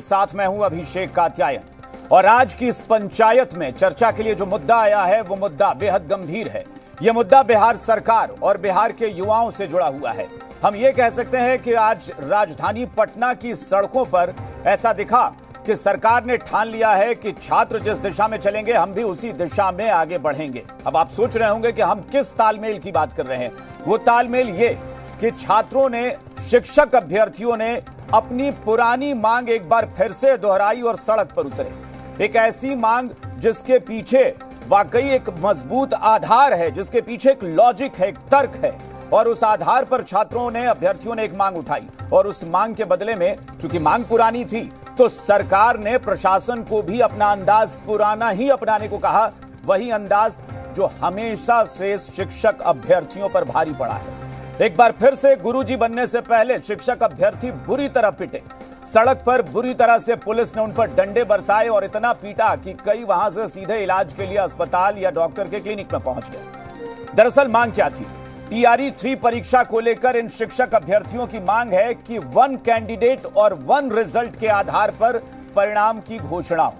साथ मैं हूं अभिषेक कात्यायन और आज की इस पंचायत में चर्चा के लिए जो मुद्दा आया है वो मुद्दा बेहद गंभीर है। यह मुद्दा बिहार सरकार और बिहार के युवाओं से जुड़ा हुआ है। हम ये कह सकते हैं कि आज राजधानी पटना की सड़कों पर ऐसा दिखा कि सरकार ने ठान लिया है कि छात्र जिस दिशा में चलेंगे हम भी उसी दिशा में आगे बढ़ेंगे। अब आप सोच रहे होंगे कि हम किस तालमेल की बात कर रहे हैं। वो तालमेल ये कि छात्रों ने, शिक्षक अभ्यर्थियों ने अपनी पुरानी मांग एक बार फिर से दोहराई और सड़क पर उतरे। एक ऐसी मांग जिसके पीछे वाकई एक मजबूत आधार है, जिसके पीछे एक लॉजिक है, एक तर्क है, और उस आधार पर छात्रों ने, अभ्यर्थियों ने एक मांग उठाई और उस मांग के बदले में, चूंकि मांग पुरानी थी, तो सरकार ने प्रशासन को भी अपना अंदाज पुराना ही अपनाने को कहा। वही अंदाज जो हमेशा से शिक्षक अभ्यर्थियों पर भारी पड़ा है। एक बार फिर से गुरुजी बनने से पहले शिक्षक अभ्यर्थी बुरी तरह पिटे। सड़क पर बुरी तरह से पुलिस ने उन पर डंडे बरसाए और इतना पीटा कि कई वहां से सीधे इलाज के लिए अस्पताल या डॉक्टर के क्लिनिक में पहुंच गए। दरअसल मांग क्या थी? टीआरई 3 परीक्षा को लेकर इन शिक्षक अभ्यर्थियों की मांग है कि 1 कैंडिडेट और 1 रिजल्ट के आधार पर परिणाम की घोषणा हो।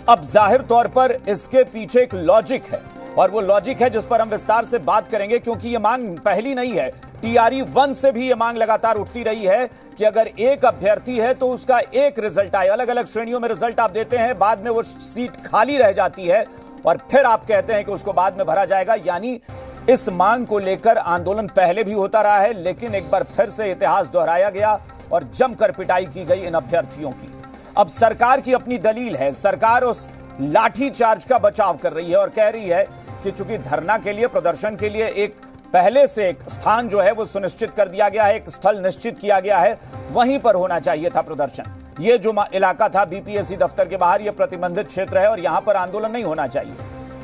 अब जाहिर तौर पर इसके पीछे एक लॉजिक है और वो लॉजिक है जिस पर हम विस्तार से बात करेंगे, क्योंकि ये मांग पहली नहीं है। टीआरई 1 से भी ये मांग लगातार उठती रही है कि अगर एक अभ्यर्थी है तो उसका एक रिजल्ट आए। अलग अलग श्रेणियों में रिजल्ट आप देते हैं, बाद में वो सीट खाली रह जाती है और फिर आप कहते हैं कि उसको बाद में भरा जाएगा। यानी इस मांग को लेकर आंदोलन पहले भी होता रहा है, लेकिन एक बार फिर से इतिहास दोहराया गया और जमकर पिटाई की गई इन अभ्यर्थियों की। अब सरकार की अपनी दलील है। सरकार उस लाठी चार्ज का बचाव कर रही है और कह रही है कि चूंकि धरना के लिए, प्रदर्शन के लिए एक पहले से एक स्थान जो है वो सुनिश्चित कर दिया गया है, एक स्थल निश्चित किया गया है, वहीं पर होना चाहिए था प्रदर्शन। ये जो इलाका था बीपीएससी दफ्तर के बाहर, ये प्रतिबंधित क्षेत्र है और यहां पर आंदोलन नहीं होना चाहिए।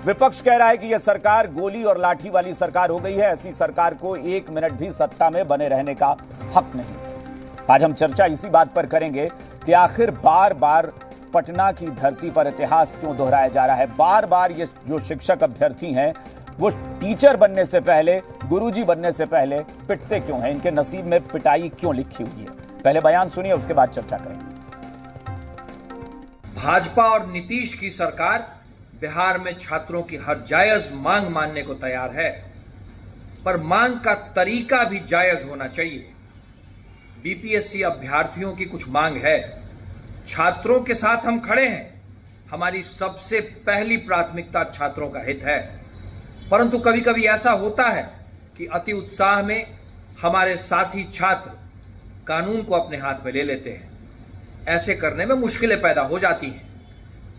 विपक्ष कह रहा है कि यह सरकार गोली और लाठी वाली सरकार हो गई है। ऐसी सरकार को 1 मिनट भी सत्ता में बने रहने का हक नहीं है। आज हम चर्चा इसी बात पर करेंगे कि आखिर बार बार पटना की धरती पर इतिहास क्यों दोहराया जा रहा है। बार बार ये जो शिक्षक अभ्यर्थी हैं वो टीचर बनने से पहले, गुरुजी बनने से पहले पिटते क्यों हैं? इनके नसीब में पिटाई क्यों लिखी हुई है? पहले बयान सुनिए, उसके बाद चर्चा करेंगे। भाजपा और नीतीश की सरकार बिहार में छात्रों की हर जायज मांग मानने को तैयार है, पर मांग का तरीका भी जायज होना चाहिए। बीपीएससी अभ्यर्थियों की कुछ मांग है, छात्रों के साथ हम खड़े हैं। हमारी सबसे पहली प्राथमिकता छात्रों का हित है, परंतु कभी कभी ऐसा होता है कि अति उत्साह में हमारे साथी छात्र कानून को अपने हाथ में ले लेते हैं। ऐसे करने में मुश्किलें पैदा हो जाती हैं।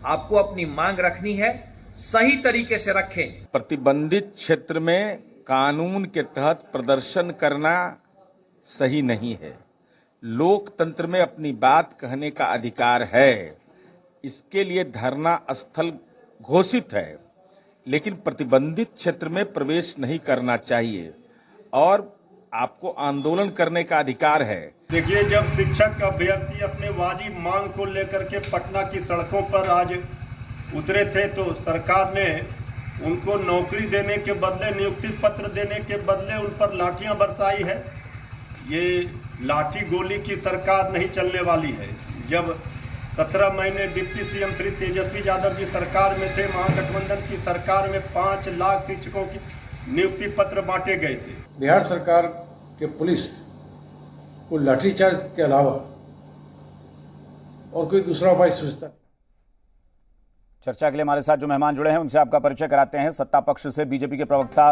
आपको अपनी मांग रखनी है, सही तरीके से रखें। प्रतिबंधित क्षेत्र में कानून के तहत प्रदर्शन करना सही नहीं है। लोकतंत्र में अपनी बात कहने का अधिकार है, इसके लिए धरना स्थल घोषित है, लेकिन प्रतिबंधित क्षेत्र में प्रवेश नहीं करना चाहिए और आपको आंदोलन करने का अधिकार है। देखिए, जब शिक्षक अभ्यर्थी अपने वाजिब मांग को लेकर के पटना की सड़कों पर आज उतरे थे तो सरकार ने उनको नौकरी देने के बदले, नियुक्ति पत्र देने के बदले उन पर लाठियां बरसाई है। ये लाठी गोली की सरकार नहीं चलने वाली है। जब 17 महीने डिप्टी सीएम श्री तेजस्वी यादव जी सरकार में थे, महागठबंधन की सरकार में 5 लाख शिक्षकों की नियुक्ति पत्र बांटे गए थे। बिहार सरकार के पुलिस को लाठीचार्ज के अलावा और कोई दूसरा उपाय सोचता। चर्चा के लिए हमारे साथ जो मेहमान जुड़े हैं उनसे आपका परिचय कराते हैं। सत्ता पक्ष से बीजेपी के प्रवक्ता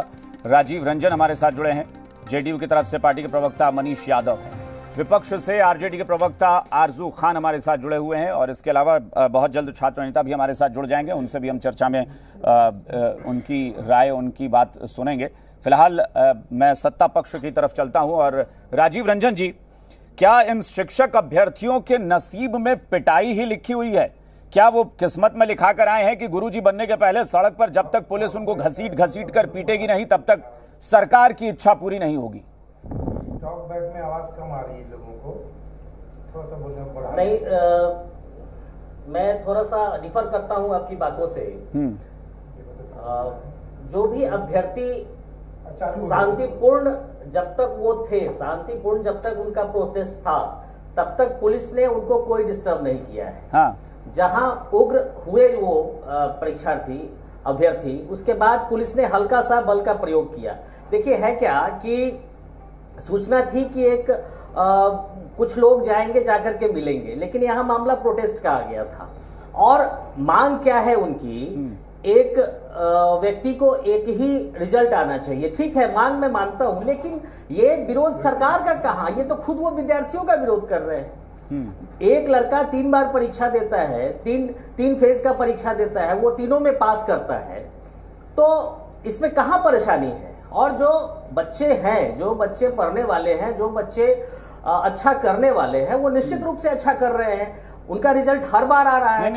राजीव रंजन हमारे साथ जुड़े हैं। जेडीयू की तरफ से पार्टी के प्रवक्ता मनीष यादव हैं। विपक्ष से आरजेडी के प्रवक्ता आरजू खान हमारे साथ जुड़े हुए हैं और इसके अलावा बहुत जल्द छात्र नेता भी हमारे साथ जुड़ जाएंगे। उनसे भी हम चर्चा में उनकी राय, उनकी बात सुनेंगे। फिलहाल मैं सत्ता पक्ष की तरफ चलता हूं और राजीव रंजन जी, क्या इन शिक्षक अभ्यर्थियों के नसीब में पिटाई ही लिखी हुई है? क्या वो किस्मत में लिखा कर आए हैं कि गुरुजी बनने के पहले सड़क पर जब तक पुलिस उनको घसीट घसीट कर पीटेगी नहीं तब तक सरकार की इच्छा पूरी नहीं होगी? टॉक बैक में आवाज कम आ रही है लोगों को, थोड़ा सा बोलने में पड़ा नहीं। मैं थोड़ा सा डिफर करता हूं आपकी बातों से। जो भी अभ्यर्थी शांतिपूर्ण जब तक वो थे, शांतिपूर्ण जब तक उनका प्रोटेस्ट था, तब तक पुलिस ने उनको कोई डिस्टर्ब नहीं किया है। हाँ, जहां उग्र हुए वो परीक्षार्थी अभ्यर्थी, उसके बाद पुलिस ने हल्का सा बल का प्रयोग किया। देखिए है क्या कि सूचना थी कि एक कुछ लोग जाएंगे, जाकर के मिलेंगे, लेकिन यहां मामला प्रोटेस्ट का आ गया था। और मांग क्या है उनकी, एक व्यक्ति को एक ही रिजल्ट आना चाहिए। ठीक है, मांग मैं मानता हूं, लेकिन ये विरोध सरकार का कहां, ये तो खुद वो विद्यार्थियों का विरोध कर रहे हैं। एक लड़का 3 बार परीक्षा देता है, तीन फेज का परीक्षा देता है, वो तीनों में पास करता है, तो इसमें कहां परेशानी है? और जो बच्चे हैं, जो बच्चे पढ़ने वाले हैं, जो बच्चे अच्छा करने वाले हैं, वो निश्चित रूप से अच्छा कर रहे हैं। उनका रिजल्ट हर बार आ रहा है।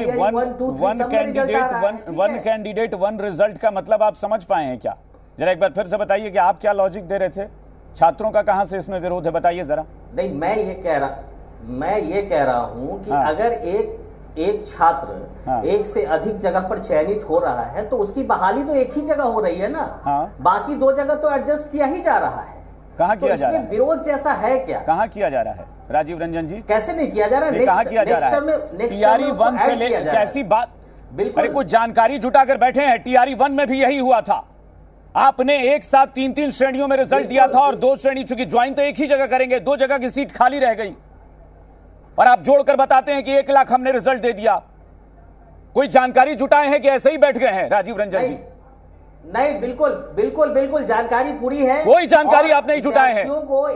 वन कैंडिडेट वन रिजल्ट का मतलब आप समझ पाए हैं क्या? जरा एक बार फिर से बताइए कि आप क्या लॉजिक दे रहे थे? छात्रों का कहां से इसमें विरोध है, बताइए जरा। नहीं, मैं ये कह रहा हूं कि हाँ। अगर एक छात्र हाँ। एक से अधिक जगह पर चयनित हो रहा है तो उसकी बहाली तो एक ही जगह हो रही है ना। हाँ। बाकी 2 जगह तो एडजस्ट किया ही जा रहा है। कहां तो किया जा रहा है? विरोध जैसा है क्या? कहां किया जा रहा है राजीव रंजन जी? कैसे नहीं किया जा रहा है? कहां किया जा रहा है? टीआरई 1 से ले कैसी बात? बिल्कुल। अरे कुछ जानकारी जुटाकर बैठे हैं। टीआरई 1 में भी यही हुआ था। आपने एक साथ 3-3 श्रेणियों में रिजल्ट दिया था और 2 श्रेणी, चूंकि ज्वाइन तो एक ही जगह करेंगे, 2 जगह की सीट खाली रह गई और आप जोड़कर बताते हैं कि 1 लाख हमने रिजल्ट दे दिया। कोई जानकारी जुटाए हैं कि ऐसे ही बैठ गए हैं राजीव रंजन जी? नहीं, बिल्कुल जानकारी पूरी है। कोई जानकारी आप नहीं जुटाए हैं।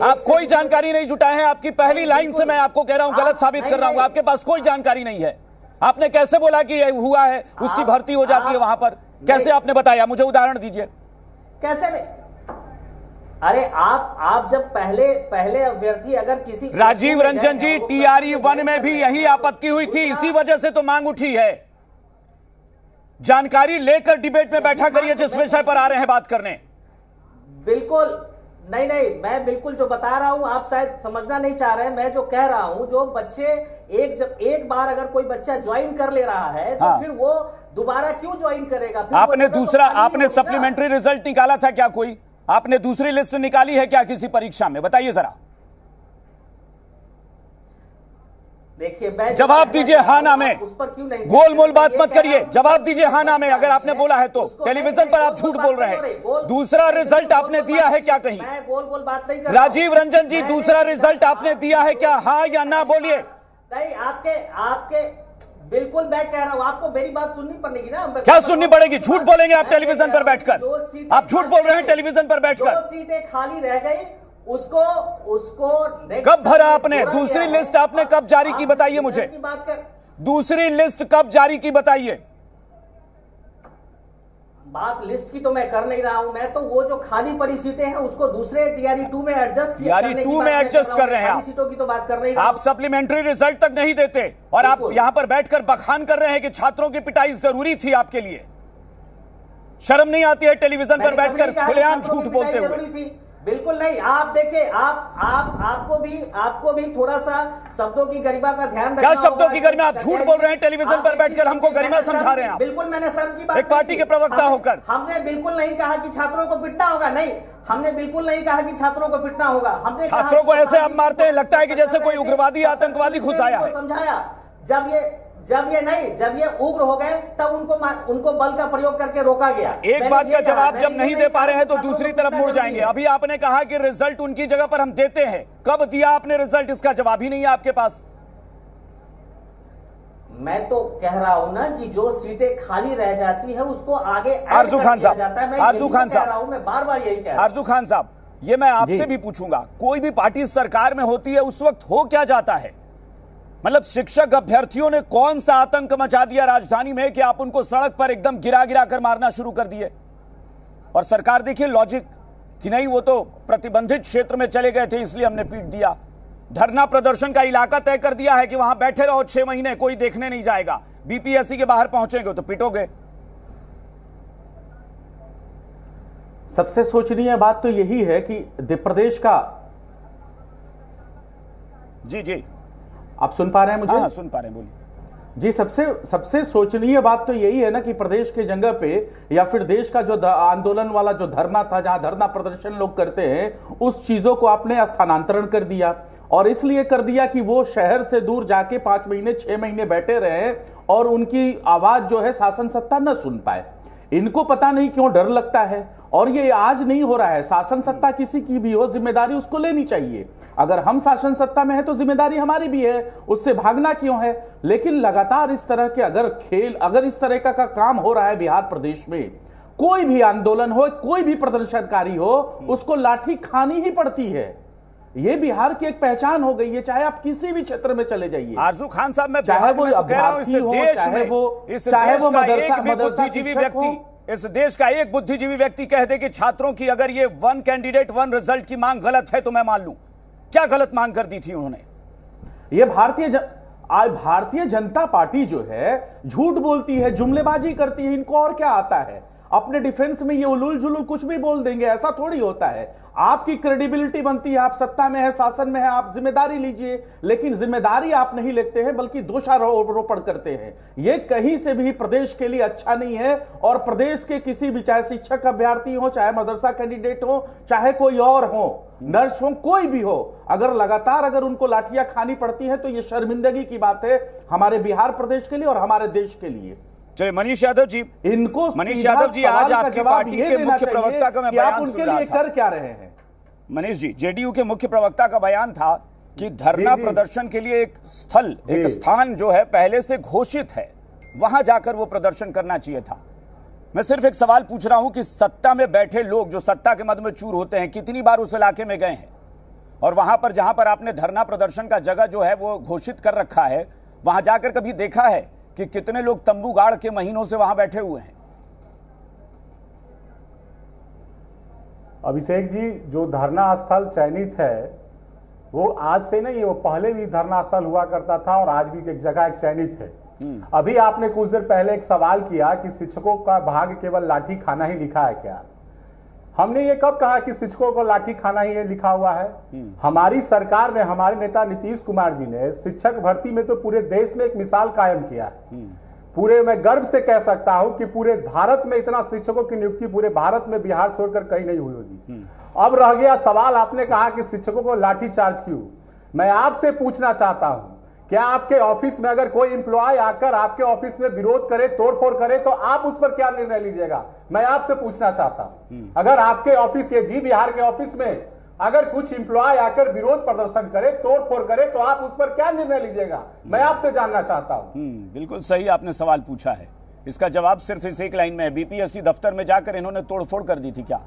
आप कोई जानकारी नहीं जुटाए हैं। आपकी पहली लाइन से मैं आपको कह रहा हूं, गलत साबित कर रहा हूं। आपके पास कोई जानकारी नहीं है। आपने कैसे बोला कि ये हुआ है, उसकी भर्ती हो जाती है वहां पर? कैसे आपने बताया? मुझे उदाहरण दीजिए। कैसे नहीं? अरे आप जब पहले अभ्यर्थी अगर किसी राजीव रंजन जी, टीआरई 1 में भी यही आपत्ति हुई थी, इसी वजह से तो मांग उठी है। जानकारी लेकर डिबेट में बैठा करिए जिस विषय पर आ रहे हैं बात करने। बिल्कुल नहीं, मैं बिल्कुल जो बता रहा हूं, आप शायद समझना नहीं चाह रहे हैं। मैं जो कह रहा हूं, जो बच्चे एक बार अगर कोई बच्चा ज्वाइन कर ले रहा है तो हाँ। फिर वो दोबारा क्यों ज्वाइन करेगा? फिर आपने तो दूसरा, आपने सप्लीमेंट्री रिजल्ट निकाला था क्या? कोई आपने दूसरी लिस्ट निकाली है क्या किसी परीक्षा में? बताइए जरा। देखिए, जवाब दीजिए हाँ ना में। उस पर क्यों नहीं? गोल मोल बात मत करिए। जवाब दीजिए हाँ ना में। अगर आपने बोला है तो टेलीविजन पर आप झूठ बोल रहे हैं। दूसरा रिजल्ट आपने दिया है क्या कहीं? मैं गोल बात नहीं कर। राजीव रंजन जी, दूसरा रिजल्ट आपने दिया है क्या? हाँ या ना बोलिए। नहीं, आपके बिल्कुल मैं कह रहा हूं, आपको मेरी बात सुननी पड़ेगी ना। क्या सुननी पड़ेगी? झूठ बोलेंगे आप टेलीविजन पर बैठकर? आप झूठ बोल रहे हैं टेलीविजन पर बैठकर। 2 सीटें खाली रह गई, उसको कब भरा आपने? दूसरी लिस्ट आपने कब जारी की बताइए मुझे। दूसरी लिस्ट कब जारी की बताइए। बात लिस्ट की तो मैं कर नहीं रहा हूं। मैं तो वो जो खाली पड़ी सीटें हैं उसको दूसरे टीआरई 2 में एडजस्ट कर रहे हैं। सीटों की तो बात कर नहीं रहा। आप सप्लीमेंट्री रिजल्ट तक नहीं देते और आप यहां पर बैठकर बखान कर रहे हैं कि छात्रों की पिटाई जरूरी थी आपके लिए। शर्म नहीं आती है टेलीविजन पर बैठकर खुलेआम झूठ बोलते हुए? बिल्कुल नहीं। आप देखिए, आपको भी थोड़ा सा शब्दों की गरिमा का ध्यान रखना। क्या शब्दों की गरिमा? आप झूठ बोल रहे हैं टेलीविजन पर बैठकर, हमको गरिमा समझा रहे हैं। बिल्कुल मैंने शर्म की बात, एक पार्टी के प्रवक्ता होकर हमने बिल्कुल नहीं कहा कि छात्रों को पिटना होगा। नहीं, हमने बिल्कुल नहीं कहा कि छात्रों को पिटना होगा। हमने छात्रों को ऐसे आप मारते हैं, लगता है कि जैसे कोई उग्रवादी आतंकवादी घुस आया है। समझाया जब ये उग्र हो गए तब उनको बल का प्रयोग करके रोका गया। एक बात का जवाब जब नहीं दे पा रहे हैं तो दूसरी तरफ मुड़ जाएंगे। अभी आपने कहा कि रिजल्ट उनकी जगह पर हम देते हैं। कब दिया आपने रिजल्ट? इसका जवाब ही नहीं है आपके पास। मैं तो कह रहा हूं ना कि जो सीटें खाली रह जाती है उसको आगे आरजू खान साहब, आरजू खान साहब, मैं बार यही कह रहा हूं। आरजू खान साहब, ये मैं आपसे भी पूछूंगा, कोई भी पार्टी सरकार में होती है उस वक्त हो क्या जाता है? मतलब शिक्षक अभ्यर्थियों ने कौन सा आतंक मचा दिया राजधानी में कि आप उनको सड़क पर एकदम गिरा कर मारना शुरू कर दिए? और सरकार देखिए लॉजिक कि नहीं, वो तो प्रतिबंधित क्षेत्र में चले गए थे इसलिए हमने पीट दिया। धरना प्रदर्शन का इलाका तय कर दिया है कि वहां बैठे रहो 6 महीने, कोई देखने नहीं जाएगा। बीपीएससी के बाहर पहुंचेंगे तो पिटोगे। सबसे सोचनीय बात तो यही है कि मध्य प्रदेश का, जी आप सुन पा रहे हैं मुझे? हाँ, सुन पा रहे हैं, बोलिए। जी, सबसे सोचनीय बात तो यही है ना कि प्रदेश के जगह पे या फिर देश का जो आंदोलन वाला जो धरना था, जहां धरना प्रदर्शन लोग करते हैं, उस चीजों को आपने स्थानांतरण कर दिया। और इसलिए कर दिया कि वो शहर से दूर जाके 5 महीने 6 महीने बैठे रहे और उनकी आवाज जो है शासन सत्ता न सुन पाए। इनको पता नहीं क्यों डर लगता है, और ये आज नहीं हो रहा है। शासन सत्ता किसी की भी हो, जिम्मेदारी उसको लेनी चाहिए। अगर हम शासन सत्ता में है तो जिम्मेदारी हमारी भी है, उससे भागना क्यों है। लेकिन लगातार इस तरह के अगर इस तरह का काम हो रहा है बिहार प्रदेश में, कोई भी आंदोलन हो, कोई भी प्रदर्शनकारी हो, उसको लाठी खानी ही पड़ती है। ये बिहार की एक पहचान हो गई है, चाहे आप किसी भी क्षेत्र में चले जाइए। आरजू खान साहब, मैं चाहे वो कह रहा हूं, इस देश में चाहे वो इस देश का एक बुद्धिजीवी व्यक्ति कह दे कि छात्रों की अगर ये 1 कैंडिडेट 1 रिजल्ट की मांग गलत है तो मैं मान लूं। क्या गलत मांग कर दी थी उन्होंने? ये भारतीय जनता पार्टी जो है झूठ बोलती है, जुमलेबाजी करती है। इनको और क्या आता है? अपने डिफेंस में ये उलूल जुलूल कुछ भी बोल देंगे, ऐसा थोड़ी होता है। आपकी क्रेडिबिलिटी बनती है, आप सत्ता में है, शासन में है, आप जिम्मेदारी लीजिए। लेकिन जिम्मेदारी आप नहीं लेते हैं, बल्कि दोषारोपण करते हैं। ये कहीं से भी प्रदेश के लिए अच्छा नहीं है। और प्रदेश के किसी भी, चाहे शिक्षक अभ्यर्थी हो, चाहे मदरसा कैंडिडेट हो, चाहे कोई और हो, नर्स हो, कोई भी हो, अगर उनको लाठियां खानी पड़ती हैं तो ये शर्मिंदगी की बात है हमारे बिहार प्रदेश के लिए और हमारे देश के लिए। चलिए मनीष यादव जी, आज आपकी पार्टी के मुख्य प्रवक्ता का मैं बयान सुन रहा था। कर क्या रहे हैं मनीष जी? जेडीयू के मुख्य प्रवक्ता का बयान था कि धरना प्रदर्शन के लिए एक स्थान जो है पहले से घोषित है, वहां जाकर वो प्रदर्शन करना चाहिए था। मैं सिर्फ एक सवाल पूछ रहा हूं कि सत्ता में बैठे लोग जो सत्ता के मद में चूर होते हैं, कितनी बार उस इलाके में गए हैं? और वहां पर जहां पर आपने धरना प्रदर्शन का जगह जो है वो घोषित कर रखा है, वहां जाकर कभी देखा है कि कितने लोग तंबू गाड़ के महीनों से वहां बैठे हुए हैं? अभिषेक जी, जो धरना स्थल चयनित है वो आज से नहीं है, वो पहले भी धरना स्थल हुआ करता था और आज भी एक जगह चयनित है। अभी आपने कुछ देर पहले एक सवाल किया कि शिक्षकों का भाग्य केवल लाठी खाना ही लिखा है क्या? हमने ये कब कहा कि शिक्षकों को लाठी खाना ही लिखा हुआ है? हमारी सरकार ने, हमारे नेता नीतीश कुमार जी ने शिक्षक भर्ती में तो पूरे देश में एक मिसाल कायम किया है। पूरे, मैं गर्व से कह सकता हूं कि पूरे भारत में इतना शिक्षकों की नियुक्ति पूरे भारत में बिहार छोड़कर कहीं नहीं हुई होगी। अब रह गया सवाल, आपने कहा कि शिक्षकों को लाठी चार्ज क्यों? मैं आपसे पूछना चाहता हूं, क्या आपके ऑफिस में अगर कोई एम्प्लॉय आकर आपके ऑफिस में विरोध करे, तोड़फोड़ करे, तो आप उस पर क्या निर्णय लीजिएगा? मैं आपसे पूछना चाहता हूं, अगर आपके ऑफिस, ये जी बिहार के ऑफिस में अगर कुछ एम्प्लॉय आकर विरोध प्रदर्शन करे, तोड़फोड़ करे, तो आप उस पर क्या निर्णय लीजिएगा? मैं आपसे जानना चाहता हूं। बिल्कुल सही आपने सवाल पूछा है। इसका जवाब सिर्फ इस एक लाइन में है। बीपीएससी दफ्तर में जाकर इन्होंने तोड़फोड़ कर दी थी क्या?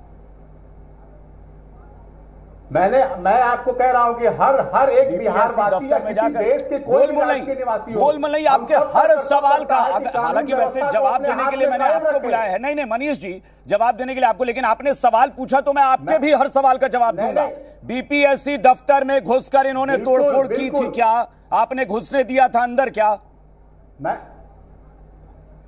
मैं आपको कह रहा हूं कि हर एक बिहारवासी या किसी देश के कोई भी राज्य के निवासी हो, गोलमलई आपके हर सवाल का, हालांकि वैसे जवाब देने के लिए मैंने आपको बुलाया है। नहीं मनीष जी, जवाब देने के लिए आपको, लेकिन आपने सवाल पूछा तो मैं आपके भी हर सवाल का जवाब दूंगा। बीपीएससी दफ्तर में घुसकर इन्होंने तोड़फोड़ की थी क्या? आपने घुसने दिया था अंदर क्या?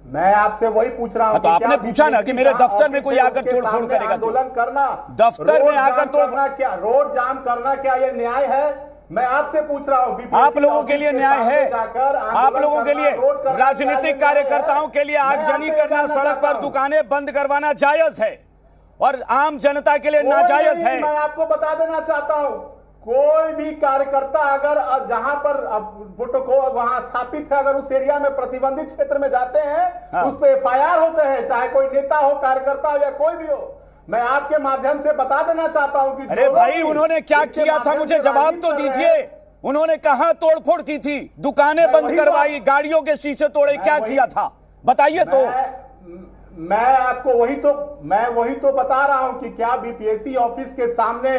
मैं आपसे वही पूछ रहा हूं। तो आपने पूछा ना कि मेरे दफ्तर में कोई आकर तोड़फोड़ करेगा? आंदोलन करना, दफ्तर में आकर तोड़ना क्या, रोड जाम करना क्या ये न्याय है? मैं आपसे पूछ रहा हूं। आप लोगों के लिए न्याय है? आप लोगों के लिए, राजनीतिक कार्यकर्ताओं के लिए आगजनी करना, सड़क पर दुकानें बंद करवाना जायज है और आम जनता के लिए नाजायज है? मैं आपको बता देना चाहता हूं, कोई भी कार्यकर्ता अगर जहां पर प्रोटोकॉल वहां स्थापित है, अगर उस एरिया में प्रतिबंधित क्षेत्र में जाते हैं, उस पर FIR होते हैं, चाहे कोई नेता हो, कार्यकर्ता हो या कोई भी हो। मैं आपके माध्यम से बता देना चाहता हूं कि अरे भाई, उन्होंने क्या किया था? मुझे जवाब तो दीजिए। उन्होंने कहां तोड़फोड़ की थी? दुकानें बंद करवाई, गाड़ियों के शीशे तोड़े, क्या किया था? बताइए तो। मैं आपको वही तो बता रहा हूं कि क्या बीपीएससी ऑफिस के सामने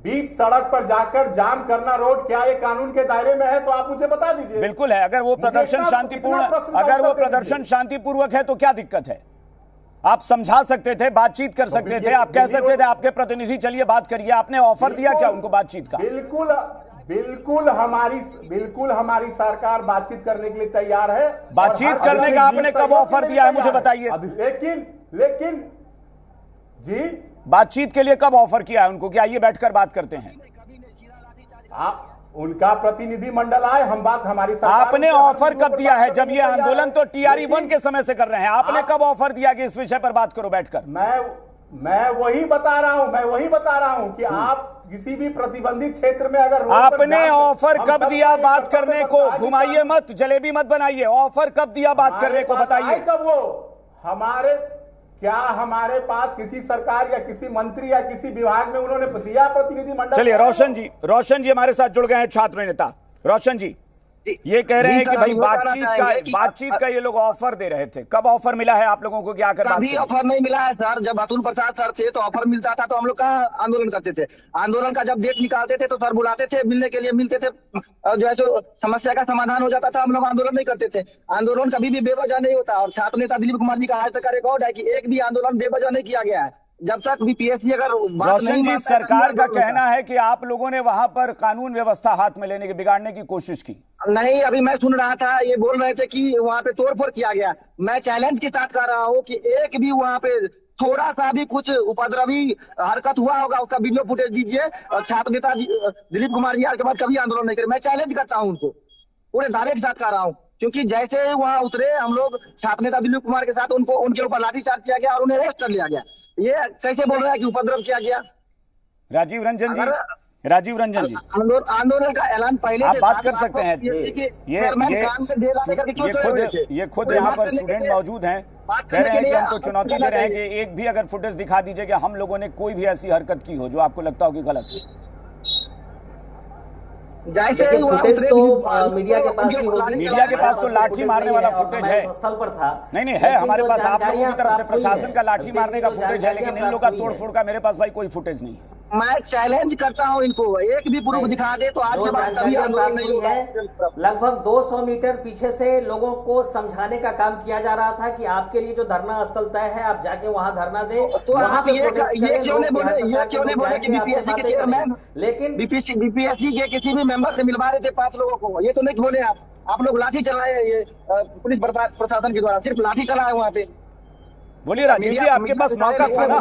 बीच सड़क पर जाकर जाम करना रोड, क्या ये कानून के दायरे में है? तो आप मुझे बता दीजिए। बिल्कुल है। अगर वो प्रदर्शन शांतिपूर्वक है तो क्या दिक्कत है? आप समझा सकते थे, बातचीत कर सकते थे, आप कह सकते थे आपके प्रतिनिधि चलिए बात करिए। आपने ऑफर दिया क्या उनको बातचीत का? बिल्कुल हमारी सरकार बातचीत करने के लिए तैयार है। बातचीत करने का आपने कब ऑफर दिया है मुझे बताइए? लेकिन जी, बातचीत के लिए कब ऑफर किया है उनको कि आइए बैठकर बात करते हैं? उनका प्रतिनिधि मंडल आए, हम बात हमारी सरकार आपने ऑफर कब दिया है? जब ये आंदोलन तो टीआरई 1 के समय से कर रहे हैं, आपने कब ऑफर दिया कि इस विषय पर बात करो बैठकर? मैं वही बता रहा हूं कि आप किसी भी प्रतिबंधित क्षेत्र में अगर आपने ऑफर कब दिया बात करने को? घुमाइए मत, जलेबी मत बनाइए। ऑफर कब दिया बात करने को, बताइए। कब वो हमारे पास किसी सरकार या किसी मंत्री या किसी विभाग में उन्होंने दिया प्रतिनिधि मंडल? चलिए रोशन जी हमारे साथ जुड़ गए हैं, छात्र नेता। रोशन जी ये कह रहे हैं कि भाई बातचीत का ये लोग ऑफर दे रहे थे। कब ऑफर मिला है आप लोगों को? क्या कर कभी ऑफर नहीं मिला है सर। जब अतुल प्रसाद सर थे तो ऑफर मिलता था तो हम लोग का आंदोलन करते थे। आंदोलन का जब डेट निकालते थे तो सर बुलाते थे मिलने के लिए, मिलते थे, जो है जो समस्या का समाधान हो जाता था। हम लोग आंदोलन नहीं करते थे। आंदोलन कभी भी बेवजह नहीं होता। और छात्र नेता दिलीप कुमार जी का आज तक का रिकॉर्ड है कि एक भी आंदोलन बेवजह नहीं किया गया है। जब तक बीपीएससी अगर रोशन जी सरकार का कहना है कि आप लोगों ने वहां पर कानून व्यवस्था हाथ में लेने की, बिगाड़ने की कोशिश की। नहीं, अभी मैं सुन रहा था ये बोल रहे थे कि वहां पे तोड़फोड़ किया गया। मैं चैलेंज के साथ कह रहा हूँ कि एक भी वहां पे थोड़ा सा भी कुछ उपद्रवी हरकत हुआ होगा उसका वीडियो फुटेज दीजिए। और छात्र नेता दिलीप कुमार जी के बाद कभी आंदोलन नहीं करे। मैं चैलेंज करता हूँ उनको, पूरे दावे के साथ कह रहा हूँ। क्योंकि जैसे वहां उतरे हम लोग छात्र नेता दिलीप कुमार के साथ, उनके ऊपर लाठीचार्ज किया गया और उन्हें अरेस्ट कर लिया गया। ये कैसे बोल रहा है कि उपद्रव किया गया? राजीव रंजन जी आंदोलन का ऐलान पहले आप बात कर सकते हैं। ये खुद यहाँ पर स्टूडेंट मौजूद हैं, कह रहे हैं कि हमको चुनौती दे रहे हैं कि एक भी अगर फुटेज दिखा दीजिए कि हम लोगों ने कोई भी ऐसी हरकत की हो जो आपको लगता हो कि गलत है। फुटेज तो मीडिया के पास ही होगी। मीडिया के पास तो लाठी मारने वाला फुटेज है, स्थल पर था। नहीं है हमारे पास। आप लोगों की तरफ से प्रशासन का लाठी मारने का फुटेज है, लेकिन इन लोगों का तोड़फोड़ का मेरे पास भाई कोई फुटेज नहीं है। मैं चैलेंज करता हूं इनको, एक भी प्रूफ दिखा दे तो आज लगभग 200 मीटर पीछे से लोगों को समझाने का काम किया जा रहा था कि आपके लिए जो धरना स्थल तय है आप जाके वहां धरना दें। तो वहां पे ये क्यों नहीं बोले कि बीपीएससी के चेयरमैन, लेकिन बीपीएससी के किसी भी मेंबर से मिलवा रहे थे 5 लोगों को? ये तो नहीं बोले आप लोग लाठी चलाए, ये पुलिस प्रशासन के द्वारा सिर्फ लाठी चलाए वहां पे। बोलिए राजीव जी, आपके पास मौका था ना।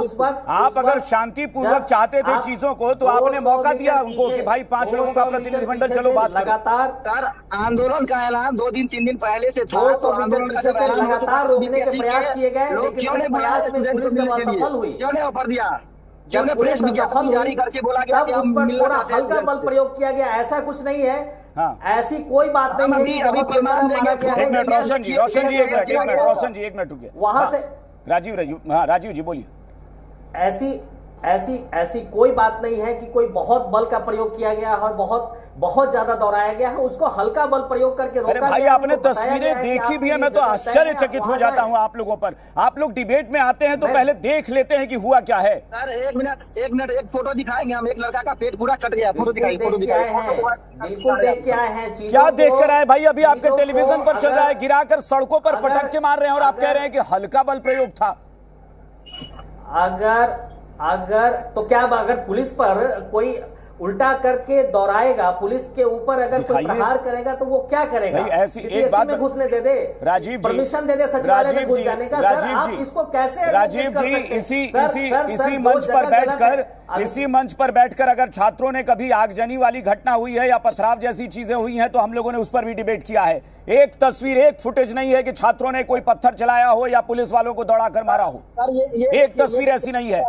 आप अगर शांतिपूर्वक चाहते थे चीजों को तो आपने मौका दिया उनको कि भाई 5 लोगों का प्रतिनिधिमंडल, चलो बात लगातार। सर आंदोलन का ऐलान 2 दिन 3 दिन पहले से था। लगातार रोकने के प्रयास किए गए, लेकिन इस प्रयास में पुलिस असफल हुई। क्यों ने ऑफर दिया? जब पुलिस विज्ञापन जारी करके बोला गया कि हम थोड़ा हल्का बल प्रयोग किया गया, ऐसा कुछ नहीं है। ऐसी कोई बात नहीं है। एक मिनट रोशन जी, एक मिनट रुकिए वहां से। राजीव जी बोलिए। ऐसी कोई बात नहीं है कि कोई बहुत बल का प्रयोग किया गया और बहुत ज्यादा दौड़ाया गया है। उसको हल्का बल प्रयोग करके रोका। अरे भाई आपने तस्वीरें देखी भी है, मैं तो आश्चर्यचकित हो जाता हूं आप लोगों पर। आप लोग डिबेट में आते हैं तो पहले देख लेते हैं कि हुआ क्या है। सर एक मिनट एक फोटो दिखाएंगे हम। एक लड़का का पेट पूरा कट गया। फोटो दिखाइए। बिल्कुल देख के आए हैं। क्या देख कर आए भाई? अभी आपके टेलीविजन पर चल रहा है, गिराकर सड़कों पर पटक के मार रहे हैं और आप कह रहे हैं कि हल्का बल प्रयोग था। अगर तो क्या, अगर पुलिस पर कोई उल्टा करके दौड़ाएगा, पुलिस के ऊपर अगर कोई प्रहार करेगा तो वो क्या करेगा? ऐसी एक बात में घुसने दे दे, राजीव जी, परमिशन दे दे सचिवालय में घुस जाने का। सर आप इसको कैसे? राजीव जी इसी मंच पर बैठकर अगर छात्रों ने कभी आगजनी वाली घटना हुई है या पथराव जैसी चीजें हुई हैं तो हम लोगों ने उस पर भी डिबेट किया है। एक तस्वीर, एक फुटेज नहीं है कि छात्रों ने कोई पत्थर चलाया हो या पुलिस वालों को दौड़ाकर मारा हो। एक तस्वीर ऐसी नहीं है।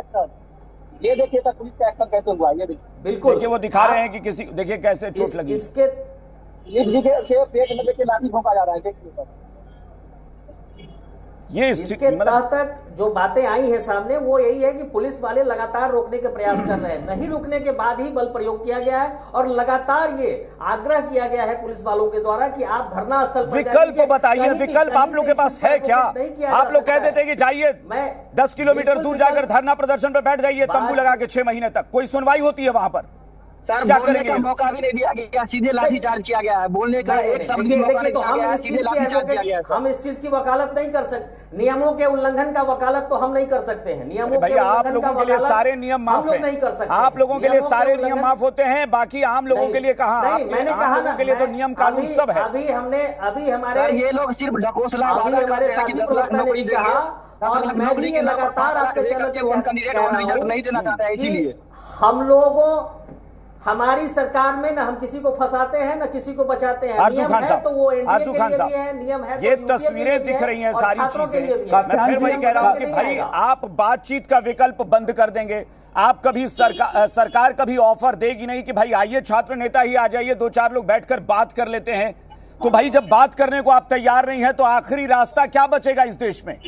ये देखिए सर पुलिस का एक्शन कैसे हुआ, ये देखिए। बिल्कुल देखिए वो दिखा रहे हैं कि किसी, देखिए कैसे चोट लगी। इसके पेट में देखिए लाठी भोंका जा रहा है। देखिए सर ये इसके तहत जो बातें आई हैं सामने वो यही है कि पुलिस वाले लगातार रोकने के प्रयास कर रहे हैं। नहीं रुकने के बाद ही बल प्रयोग किया गया है और लगातार ये आग्रह किया गया है पुलिस वालों के द्वारा कि आप धरना स्थल पर विकल्प बताइए। विकल्प आप लोग के पास है क्या? आप लोग कह देते कि जाइए 10 किलोमीटर दूर जाकर धरना प्रदर्शन पर बैठ जाइए तंबू लगा के 6 महीने तक, कोई सुनवाई होती है वहां पर? सर बोलने का मौका भी नहीं दिया गया, सीधे लाठीचार्ज किया गया है। बोलने का एक शब्द भी मौका नहीं दिया गया, सीधे लाठीचार्ज किया गया। हम इस चीज की वकालत नहीं कर सकते। नियमों के उल्लंघन का वकालत तो हम नहीं कर सकते हैं। नियमों के आप लोगों के लिए सारे नियम माफ हैं। नहीं कर सकते। आप लोगों के लिए सारे नियम माफ होते हैं, बाकी आम लोगों के लिए कहां? मैंने कहा ना के लिए तो नियम कानून सब है। अभी हमारे ये लोग सिर्फ ढकोसला हमारे साथी प्रवक्ता ने कहा और मैं भी लगातार आपके चैनल पे नहीं देना चाहता है, इसीलिए हमारी सरकार में ना हम किसी को फंसाते हैं ना किसी को बचाते हैं। आरजू नियम खान है साहब, तो वो एनडीए आरजू के खान लिए साहब, भी है, नियम है तो ये यूपीए के लिए तस्वीरें भी दिख है रही हैं और सारी छात्रों के लिए चीजें। भी है। मैं फिर वही कह रहा हूं कि भाई आप बातचीत का विकल्प बंद कर देंगे, आप कभी सरकार कभी ऑफर देगी नहीं कि भाई आइए छात्र नेता ही आ जाइए, 2-4 लोग बैठकर बात कर लेते हैं। तो भाई जब बात करने को आप तैयार नहीं है तो आखिरी रास्ता क्या बचेगा इस देश में?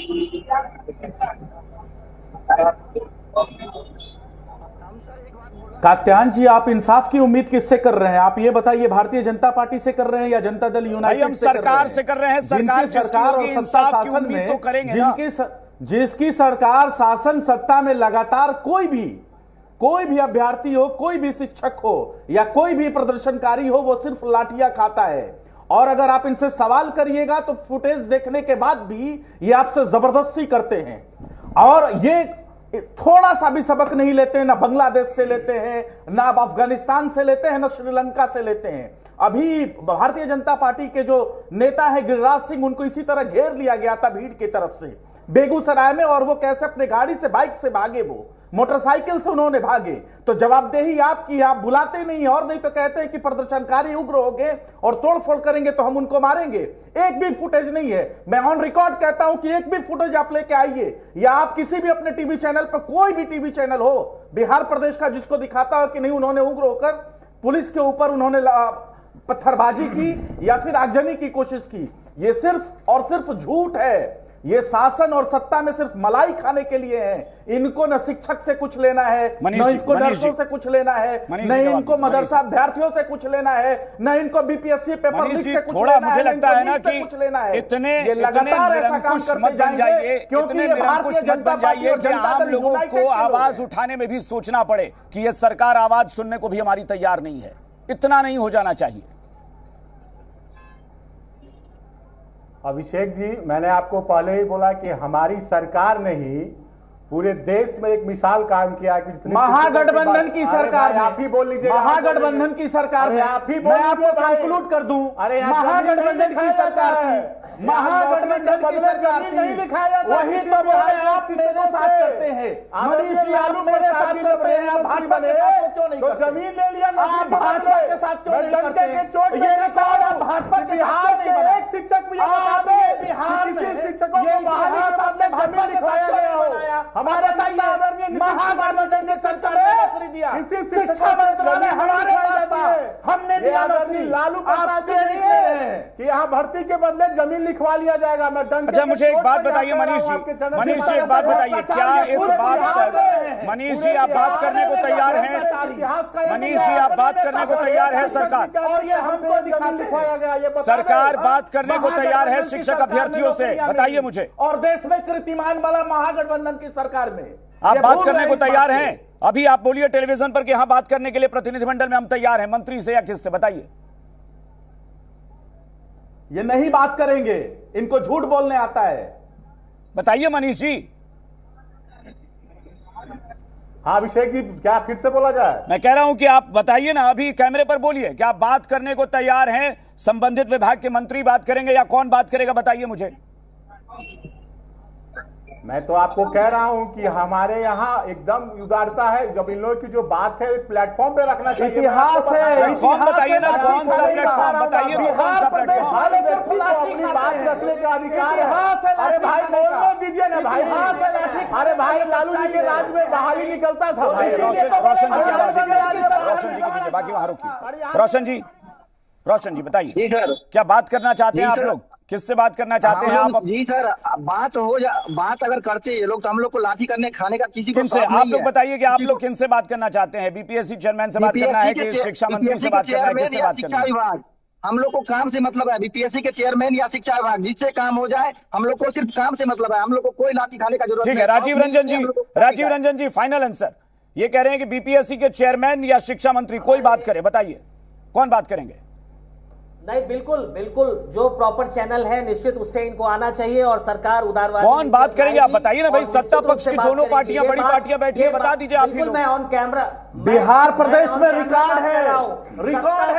कात्यायन जी, आप इंसाफ की उम्मीद किससे कर रहे हैं? आप ये बताइए, भारतीय जनता पार्टी से कर रहे हैं या जनता दल यूनाइटेड हम सरकार से कर रहे हैं। सरकार और इंसाफ की उम्मीद तो करेंगे ना। जिसकी सरकार शासन सत्ता में लगातार कोई भी अभ्यर्थी हो, कोई भी शिक्षक हो या कोई भी प्रदर्शनकारी हो, वो सिर्फ लाठियां खाता है। और अगर आप इनसे सवाल करिएगा तो फुटेज देखने के बाद भी ये आपसे जबरदस्ती करते हैं और ये थोड़ा सा भी सबक नहीं लेते हैं, ना बांग्लादेश से लेते हैं, ना अफगानिस्तान से लेते हैं, ना श्रीलंका से लेते हैं। अभी भारतीय जनता पार्टी के जो नेता है गिरिराज सिंह, उनको इसी तरह घेर लिया गया था भीड़ की तरफ से बेगूसराय में, और वो कैसे अपने गाड़ी से, बाइक से भागे, वो मोटरसाइकिल से उन्होंने भागे। तो जवाबदेही आपकी, आप बुलाते नहीं और नहीं तो कहते हैं कि प्रदर्शनकारी उग्र हो गए और तोड़फोड़ करेंगे तो हम उनको मारेंगे। एक भी फुटेज नहीं है। मैं ऑन रिकॉर्ड कहता हूं कि एक भी फुटेज आप लेके आइए, या आप किसी भी अपने टीवी चैनल पर, कोई भी टीवी चैनल हो बिहार प्रदेश का, जिसको दिखाता हो कि नहीं उन्होंने उग्र होकर पुलिस के ऊपर उन्होंने पत्थरबाजी की या फिर आगजनी की कोशिश की। ये सिर्फ और सिर्फ झूठ है। ये शासन और सत्ता में सिर्फ मलाई खाने के लिए है। इनको न शिक्षक से कुछ लेना है, न इनको नर्सों से कुछ लेना है, न इनको मदरसा अभ्यर्थियों से कुछ लेना है, न इनको बीपीएससी पेपर लीक से कुछ थोड़ा लेना मुझे है, लगता है ना कि इतने लगातार ऐसा काम करते जाएंगे क्योंकि ये भारतीय जनता पार्टी और जनता आम दल लोगों यूनाइटेड को के लोग आवाज हैं। उठाने में भी सोचना पड़े कि ये सरकार आवाज सुनने को भी हमारी तैयार नहीं है। इतना नहीं हो जाना चाहिए। अभिषेक जी, मैंने आपको पहले ही बोला कि हमारी सरकार ने ही पूरे देश में एक मिसाल कायम किया कि महागठबंधन की सरकार, आप ही बोल लीजिए, महागठबंधन की सरकार में आप ही मैं आपको कंक्लूड कर दूं। अरे महागठबंधन की सरकार थी, महागठबंधन की सरकार नहीं लिखाया जाता, वही तो बोले आप मेरे साथ करते हैं। मनीष जी, आप मेरे साथ करते हैं, आप भाजपा के साथ क्यों नहीं करते? जमीन ले लिया, आप भाजपा के साथ क्यों नहीं करते? ये रिकॉर्ड आप भाजपा के साथ नहीं बनाए। एक शिक्षक भी बिहार में शिक्षकों को जमीन लिखवाया गया हो। हमारे महागठबंधन की सरकार ने नौकरी दिया, शिक्षा मंत्रालय हमारे पास था, हमने दिया नौकरी। लालू प्रसाद जी कि यहाँ भर्ती के बदले जमीन लिखवा लिया जाएगा। मैं अच्छा, मुझे एक बात बताइए मनीष जी, मनीष जी एक बात बताइए, क्या इस बात पर मनीष जी आप बात करने को तैयार हैं? मनीष जी आप बात करने को तैयार है? सरकार और ये हमको लिखवाया गया, ये सरकार बात करने को तैयार है शिक्षक अभ्यर्थियों से? बताइए मुझे। और देश में कीर्तिमान वाला महागठबंधन की सरकार में आप बात करने को तैयार हैं? अभी आप बोलिए टेलीविजन पर कि हाँ बात करने के लिए प्रतिनिधिमंडल में हम तैयार हैं। मंत्री से या किससे? बताइए। ये नहीं बात करेंगे, इनको झूठ बोलने आता है। बताइए मनीष जी। हाँ अभिषेक जी, क्या फिर से बोला जाए? मैं कह रहा हूं कि आप बताइए ना, अभी कैमरे पर बोलिए, क्या आप बात करने को तैयार हैं? संबंधित विभाग के मंत्री बात करेंगे या कौन बात करेगा? बताइए मुझे। मैं तो आपको कह रहा हूं कि हमारे यहाँ एकदम उदारता है। जब इन लोगों की जो बात है प्लेटफॉर्म पे रखना चाहिए। इतिहास है, प्लेटफॉर्म बताइए ना, कौन सा प्लेटफॉर्म बताइए तो कौन सा प्लेटफॉर्म? अपनी बात रखने का अधिकार है। अरे भाई बोलने दीजिए ना भाई। अरे भाई लालू जी के राज में बहाली निकलता था। रोशन जी की आवाज दीजिए, रोशन जी की दीजिए, बाकी वहां रुकिए। रोशन जी बताइए। जी सर, क्या बात करना चाहते हैं आप लोग? किससे बात करना चाहते हैं आप? जी सर, बात अगर करते ये लोग तो हम लोग को लाठी करने खाने का किसी को किनसे? आप लोग बताइए कि आप लोग किनसे बात करना चाहते हैं? बीपीएससी चेयरमैन से बात करना है कि शिक्षा मंत्री से बात करना है? किससे बात शिक्षा करना है? विभाग, हम लोग को काम से मतलब है। बीपीएससी के चेयरमैन या शिक्षा विभाग, जिससे काम हो जाए, हम लोग को सिर्फ काम से मतलब है। हम लोग को कोई लाठी खाने का जरूरत नहीं। ठीक है राजीव रंजन जी फाइनल आंसर। ये कह रहे हैं कि बीपीएससी के चेयरमैन या शिक्षा मंत्री कोई बात करे, बताइए कौन बात करेंगे? नहीं, बिल्कुल बिल्कुल, जो प्रॉपर चैनल है निश्चित उससे इनको आना चाहिए और सरकार उदारवादी कौन बात करेंगे? आप बताइए ना भाई। सत्ता पक्ष की दोनों पार्टियां, बड़ी पार्टियां बैठी है, बता दीजिए आप ही लोग। मैं ऑन कैमरा, बिहार प्रदेश में रिकॉर्ड है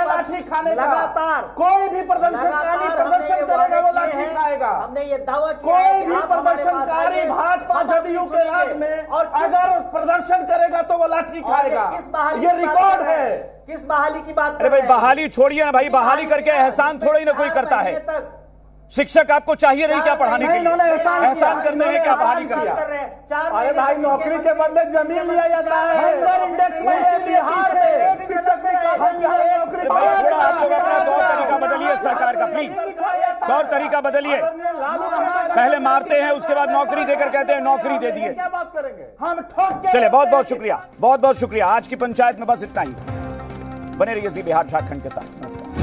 लाठी खाने का। लगातार कोई भी प्रदर्शन करेगा वो लाठी खाएगा। हमने ये दावा किया है कोई कि भी आप हमारे पास प्रदर्शनकारी आइए, भाजपा हम आपकी जदयू के राज सुनेंगे। में और अगर प्रदर्शन करेगा तो वो लाठी खाएगा। किस बहाली ये की बात रिकॉर्ड कर रहे है। हैं? किस बहाली की बात अरे कर भाई रहे हैं? बहाली छोड़िए ना भाई, बहाली करके एहसान थोड़ा ही ना कोई करता है। शिक्षक आपको चाहिए नहीं क्या पढ़ाने के लिए? एहसान करते हैं क्या बहाली कर दिया? अरे भाई नौकरी के बदले जमीन लिया जाता है। इंडेक्स में ये बिहार है। शिक्षक की नौकरी थोड़ा आप लोग अपना तौर तरीका बदलिए सरकार का, प्लीज तौर तरीका बदलिए। पहले मारते हैं, उसके बाद नौकरी देकर कहते हैं नौकरी दे दिए। क्या बात करेंगे हम? ठोक चलिए, बहुत बहुत शुक्रिया, बहुत बहुत शुक्रिया। आज की पंचायत में बस इतना ही। बने रहिए जी बिहार झारखंड के साथ। नमस्कार।